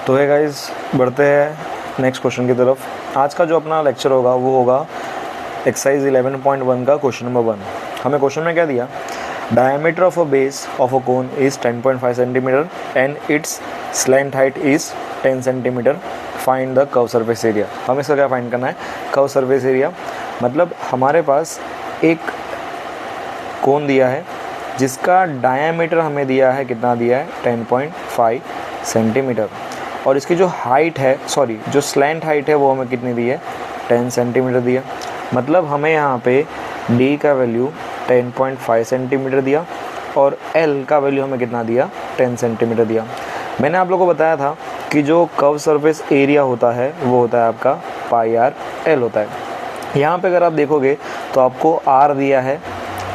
तो है गाइस, बढ़ते हैं नेक्स्ट क्वेश्चन की तरफ। आज का जो अपना लेक्चर होगा वो होगा एक्सरसाइज 11.1 का क्वेश्चन नंबर 1। हमें क्वेश्चन में क्या दिया, diameter of a base of a cone is 10.5 centimetre and it's slant height is 10 centimetre, find the curve surface area. हमें इसका क्या फाइंड करना है, कर्व सरफेस एरिया। मतलब हमारे पास एक कोन दिया है जिसका डायमीटर हमें दिया है, कितना दिया है, 10.5 सेंटीमीटर, और इसकी जो हाइट है, जो स्लैंट हाइट है वो हमें कितनी दी है, 10 सेंटीमीटर दिया। मतलब हमें यहाँ पे d का वैल्यू 10.5 सेंटीमीटर दिया और l का वैल्यू हमें कितना दिया, 10 सेंटीमीटर दिया। मैंने आप लोगों को बताया था कि जो कर्व सरफेस एरिया होता है वो होता है आपका पाई आर एल होता है। यहाँ पे अगर आप देखोगे तो आपको r दिया है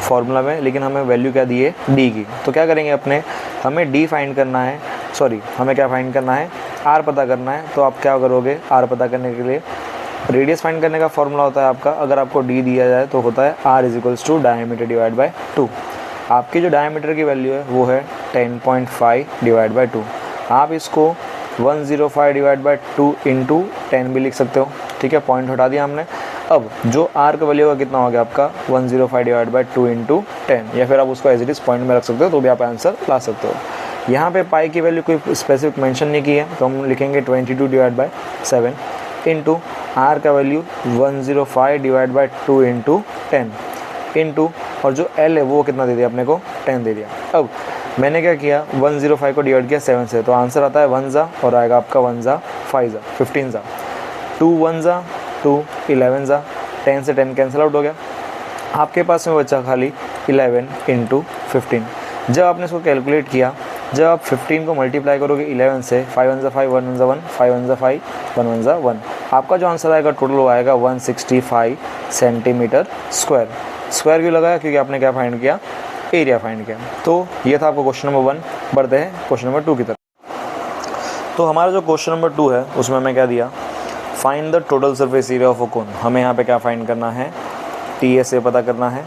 फॉर्मूला में, लेकिन हमें वैल्यू क्या दी है, d की। तो क्या करेंगे, हमें d फाइंड करना है, हमें क्या फाइंड करना है, r पता करना है। तो आप क्या करोगे, r पता करने के लिए रेडियस फाइंड करने का फॉर्मूला होता है आपका, अगर आपको d दिया जाए तो होता है r = डायमीटर डिवाइड बाय 2। आपकी जो डायमीटर की वैल्यू है वो है 10.5 डिवाइड बाय 2। आप इसको 105 डिवाइड बाय 2 इंटू 10 भी लिख सकते हो, ठीक है, पॉइंट हटा दिया हमने। अब जो r का वैल्यू होगा कितना हो गया आपका, 105 डिवाइड बाय 2 इंटू 10, या फिर आप उसको एज इट इज़ पॉइंट में रख सकते हो, तो भी आप आंसर ला सकते हो। यहाँ पे पाई की वैल्यू कोई स्पेसिफिक मेंशन नहीं की है, तो हम लिखेंगे 22 डिवाइड बाय 7 इंटू r का value 105 divide by 2 into 10 into, और जो l है वो कितना दे दिया अपने को, 10 दे दिया। अब मैंने क्या किया, 105 को डिवाइड किया 7 से, तो आंसर आता है 1 ज़ा, और आएगा आपका 1 ज़ा 5 ज़ा 15 ज़ा, 2 1 ज़ा 2 11 ज़ा, 10 से 10 कैंसिल आउट हो गया। आपके पास में बचा खाली 11 इंटू 15। जब आपने इसको कैलकुलेट किया, जब आप 15 को मल्टीप्लाई करोगे 11 से, 5 1 ज़ा 5 1 1 ज़ा 1 5 1 ज़ा 5 1 1 ज़ा 1, आपका जो आंसर आएगा टोटल वो आएगा 165 सेंटीमीटर स्क्वायर। स्क्वायर क्यों लगाया, क्योंकि आपने क्या फाइंड किया, एरिया फाइंड किया। तो ये था आपका क्वेश्चन नंबर 1। बढ़ते हैं क्वेश्चन नंबर 2 की तरफ। तो हमारा जो क्वेश्चन नंबर 2 है उसमें हमें क्या दिया, find the total surface area of a cone. हमें यहाँ पे क्या फाइंड करना है, TSA पता करना है,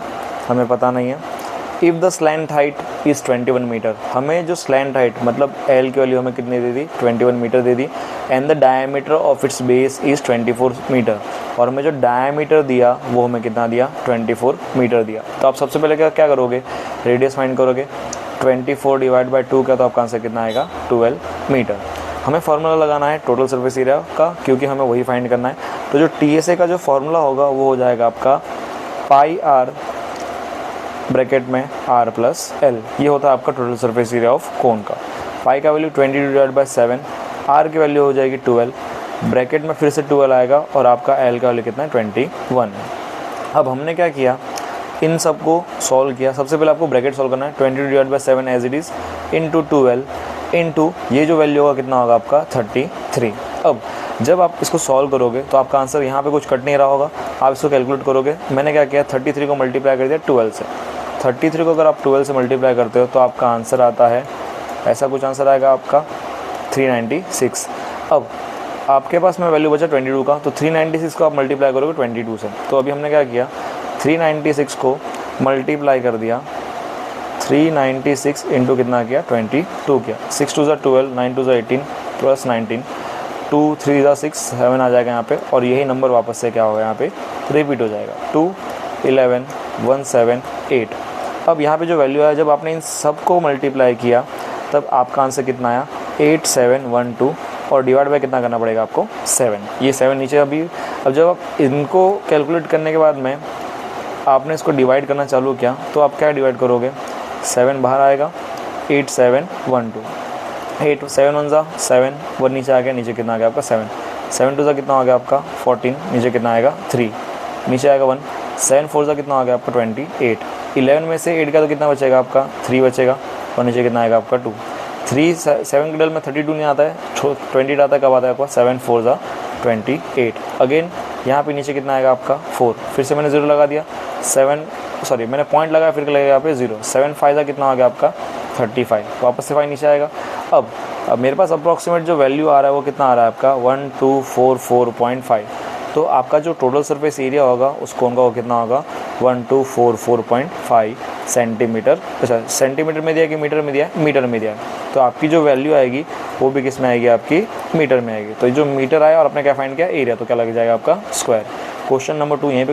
हमें पता नहीं है। If the slant height is 21 meter, हमें जो स्लैंट हाइट मतलब L की वैल्यू हमें कितनी दे दी, 21 मीटर दे दी, and the diameter of its base is 24 meter, और हमें जो डायमीटर दिया वो हमें कितना दिया, 24 मीटर दिया। तो आप सबसे पहले क्या करोगे, रेडियस फाइंड करोगे, 24 डिवाइड बाय 2 का, तो आपका आंसर कितना आएगा, 12 मीटर। हमें फार्मूला लगाना है टोटल सरफेस एरिया का, क्योंकि हमें वही फाइंड करना है। तो जो TSA का जो फार्मूला होगा वो हो जाएगा आपका पाई आर ब्रैकेट में r प्लस l, ये होता है आपका total surface area of cone का। पाई का वैल्यू 22 डिवाइड बाय 7, r की वैल्यू हो जाएगी 12, ब्रैकेट में फिर से 12 आएगा, और आपका l का वैल्यू कितना है, 21। अब हमने क्या किया, इन सब को सॉल्व किया। सबसे पहले आपको ब्रैकेट सॉल्व करना है, 22 divide by 7 as it is into 12 into ये जो वैल्यू होगा कितना होगा आपका, 33। अब जब आप इसको सॉल्व करोगे तो आपका आंसर यहाँ पे कुछ कट नहीं रहा होगा, आप इसको कैलकुलेट करोगे। मैंने क्या किया, 33 को मल्टीप्लाई कर दिया 12 से। 33 को अगर आप 12 से मल्टीप्लाई करते हो तो आपका आंसर आता है, ऐसा कुछ आंसर आएगा आपका 396। अब आपके पास में वैल्यू बचा 22 का, तो 396 को आप मल्टीप्लाई करोगे 22 से। तो अभी हमने क्या किया, 396 को मल्टीप्लाई कर दिया, 396 इंटू कितना किया, 22 किया, 6 2 ज़ा 12, 9 2 ज़ा 18 प्लस 19, 2 3 ज़ा 6 7 आ जाएगा यहाँ पे, और यही नंबर वापस से क्या होगा यहाँ पे रिपीट हो जाएगा, 2 11 1 7 8। अब यहाँ पे जो वैल्यू है, जब आपने इन सब को मल्टीप्लाई किया तब आपका आंसर कितना आया, 8712, और डिवाइड बाय कितना करना पड़ेगा आपको, 7। ये 7 नीचे अभी। अब जब आप इनको कैलकुलेट करने के बाद में आपने इसको डिवाइड करना चालू किया, तो आप क्या डिवाइड करोगे, 7 बाहर आएगा, 8712, 8 7 1 ज़ा 7, 1 नीचे आ गया, नीचे कितना आ गया आपका 7, 7 2 ज़ा कितना आ गया आपका 14, नीचे कितना आएगा 3, नीचे आएगा 1, 7 4 ज़ा कितना आ गया आपका 28, 11 में से 8 का तो कितना बचेगा आपका 3 बचेगा, और नीचे कितना आएगा आपका 2, 3 7 के डल में 32 नहीं आता है, 28 आता है, कब आता है आपका 7 4 ज़ा 28। अगेन यहाँ पे नीचे कितना आएगा आपका 4, फिर से मैंने 0 लगा दिया, मैंने पॉइंट लगाया, फिर लगेगा यहाँ पे 0, 7 5 ज़ा कितना आ गया आपका 35, वापस से 5 नीचे आएगा। अब मेरे पास अप्रॉक्सीमेट जो वैल्यू आ रहा है वो कितना आ रहा है आपका 1244.5। तो आपका जो टोटल सरफेस एरिया होगा उस कोन का वो कितना होगा 1244.5 सेंटीमीटर, अच्छा सेंटीमीटर में दिया कि मीटर में दिया, मीटर में दिया, तो आपकी जो वैल्यू आएगी वो भी किस में आएगी, आपकी मीटर में आएगी। तो जो मीटर आया और आपने क्या फाइंड किया, एरिया, तो क्या लग जाएगा आपका स्क्वायर। क्वेश्चन नंबर 2 यहीं पे